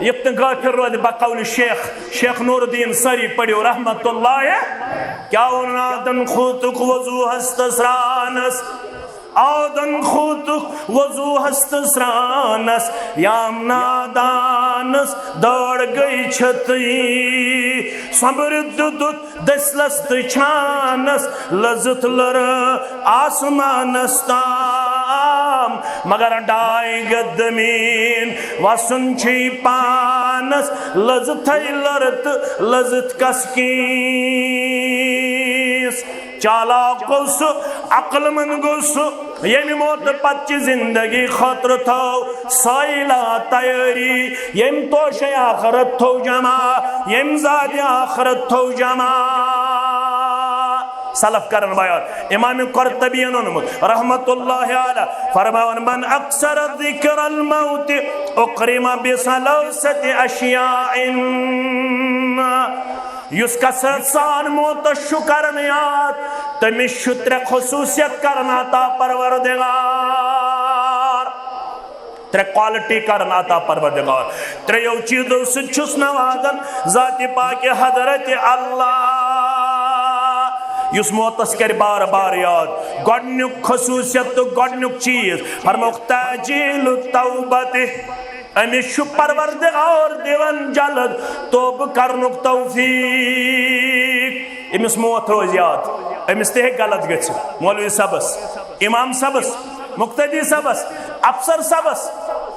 यह गाफिर रोद बकौल शेख नूरुद्दीन सरी पढ़ो रहमतुल्लाह क्या दन खूतुक वजू हस्तस्रानस आदन खूतुक वजू हस्तस्रानस याम नादानस दौड़ गई छतई समृद्ध दसलस छानस लजत लर आसमानस ताम मगर डाई गदमीन वसन छी पानस लजत लरत लजत कसकीस चालाक गो सह अक्लमंद गो सह यम मौत पच जिंदगी खतर थो सैला तैयारी यम तोश आखरत थो जमा यम ज़ाद आखरत थो जमा सलफ करन बयान इमाम कुर्तुबी रहमतुल्लाह अलैह फरमान मन अक्सर ज़िक्र मौत उक़रिम बिसलौसत अशियाइन युस कसरत सान मौत शुकर याद तमिस त्रे खसूसियत करना ता परवरदिगार त्रे क्वालिटी करना ता परवरदिगार त्रेयो चीजों से छुस नवाजन ज़ात पाक हज़रत अल्लाह युस मौतस कर बार बार याद गडनुक खसूसियत तो गडनुक चीज फरमाओ ताजील तौबत अमिश परवरदिगार दिवन जल्द तौब करनुक तौफीक अमिस मौत रोज याद अमिस ते गलत गछ मौलवी सबस इमाम सबस मुक्तदी सबस अफसर सबस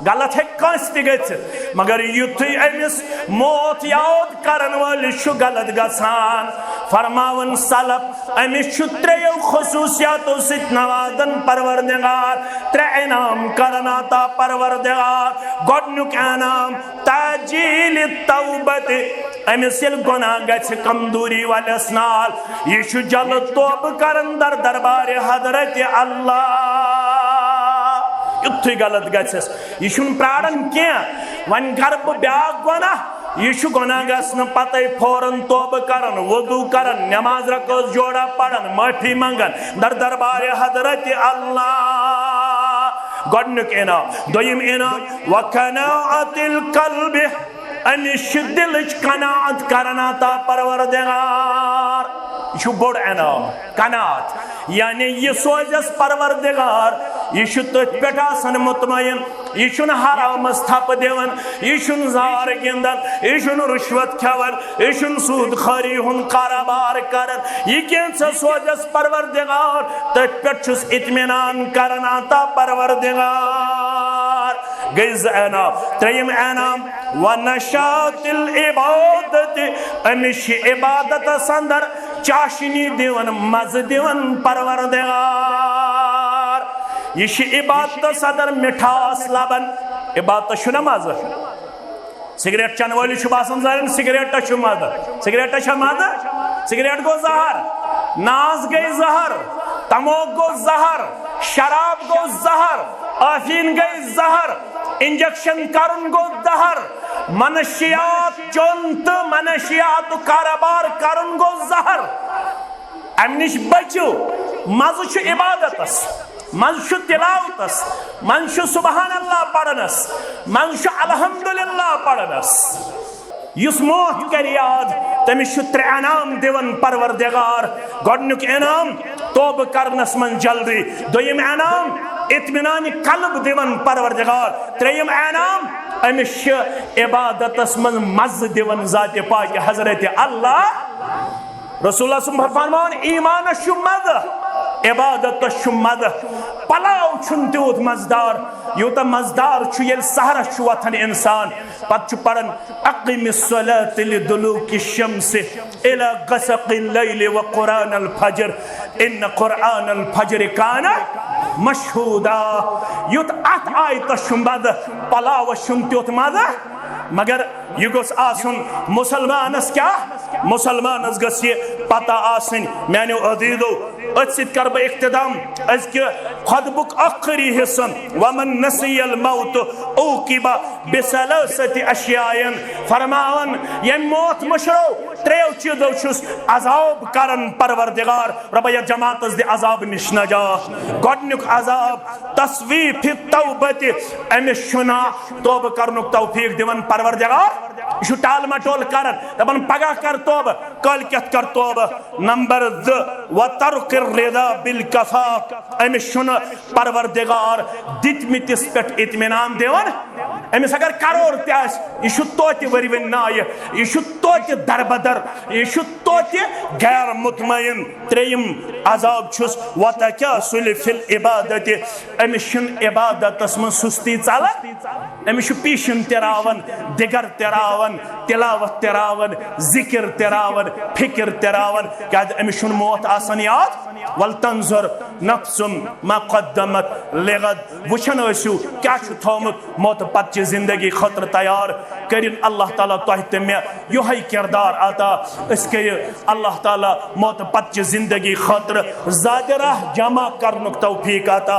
गलत है कस त मगर युथु अमिस मौत याद करन वाल गलत गसान फरमावन सलफ अमिस त्रेयो खसूसियातों से नवाजन परवरदिगार त्रे इनाम करना ता परवरदिगार गडनुक इनाम ताजील तौबत अमिस यल गुनाह गछ कमजोरी वालस नाल यह जल्द तौब करन दर दरबार हजरत अल्लाह युथु गलत गछस यह प्राणन क्या वन कर ब्या गुनाह यह गुनाह गसन पत फौरन तौब करन वुदू करन नमाज रकोस जोड़ा पढ़न माफी मंगन दर दरबार हजरत अल्लाह गडनुक इनाम दोयम इनाम वकनाअतिल कल्ब अमिश दिल कनात करना ता परवरदिगार यह बोड़ इनाम कनात यानी यह सोजस परवरदिगार यह तथ पे मुतमयन यह हरामस थप दिवन यह जार गिंदन यह रुश्वत खेवन यह सूद खरी हुंद कारोबार कर यह सोजस परवरदिगार तथ पे इत्मीनान करना ता परवरदिगार गई इनाम त्रेयम इनाम व नशातिल इबादत अमिश इबादत संदर चाशनी दिवन मज दिवन परवरदिगार यह इबादत सदर मिठास लबन इबादत शुना मज सिगरेट चन वाली बासान जान सिगरेट मज सिगरेट मज सिगरेट गो जहर नाज गई जहर तमोक गो जहर शराब गो जहर अफीन गई जहर इंजेक्शन करन गो जहर मनशियात चोन तो मनशियात कारोबार करन गो जहर अमनिश बचो मज इबादतस मज तिलावतस मज सुबहान अल्लाह पढ़नस मज अल्हम्दुलिल्लाह पढ़नस युस मौत कर याद तमिस त्रे इनाम दिवन परवरदिगार गडनुक इनाम तौब करनस मन जल्दी दोयम इनाम इत्मीनान कल्ब दिवन परवरदिगार त्रेयम इनाम अमिश इबादतस मन मज दिवन ज़ात पाक हजरत अल्लाह रसूलुल्लाह फरमान ईमान शुमद इबादत शुमद पलाव छुन त्यूत मजदार यूत मजदार छु येल सहरस छु वथन इंसान पत छु पढ़न अक़िमिस सलात लिदुलूकि शम्स इला ग़सक़िल लैल व क़ुरानल फज्र इन्न क़ुरानल फज्र काना मशहूदा यूत अत आयत शुमद पलाव छुन त्यूत मद मगर यह गोस आसन मुसलमानस क्या मुसलमानस गस पता आसन मानो अदीदो अत कर बह इख्तिदाम अजक खुतबुक आखिरी हिस्सन वमन नसियल मौत उक़िबा बिसलासति अशियाइन फरमावन यम मौत मशरो त्रेव चीजों छुस अजाब करन परवरदिगार रब्बया जमात दे अजाब निश नजात गोडनुक अजाब तस्वीफ तौबत अमिस शुना तौब करनुक तौफीक दिवन परवरदिगार यह टाल मटोल कर दपन पगह कर तौब कल कत कर तौब नंबर 2 व तर्क रिदा बिल कफा अमिस शुन परवरदिगार दितमितिस पेट इत्मीनान दिवन अमिस अगर करोड़ त्यास यह तोत वरवन नाय यह तोत दरबदर यह तोत गैर मुतमइन त्रेयम अजाब छुस वतकासुल फिल इबादत अमिस शुन इबादतस मन सुस्ती चलन अमिस पीशन तरावन दिगर तरावन तिलावत तरावन जिक्र तरावन फिक्र तरावन क्या अमिस शुन मौत आसन याद वल तंजुर नफ्सुम मा कद्दमत लिगद वुचन आसु क्या थोमुत मौत पत जिंदगी खतर तैयार करिन अल्लाह ताला तोह ते मे योहै किरदार अता इसके अल्लाह ताला मौत पत जिंदगी खतर ज़ादिरा जमा करनुक तौफीक अता।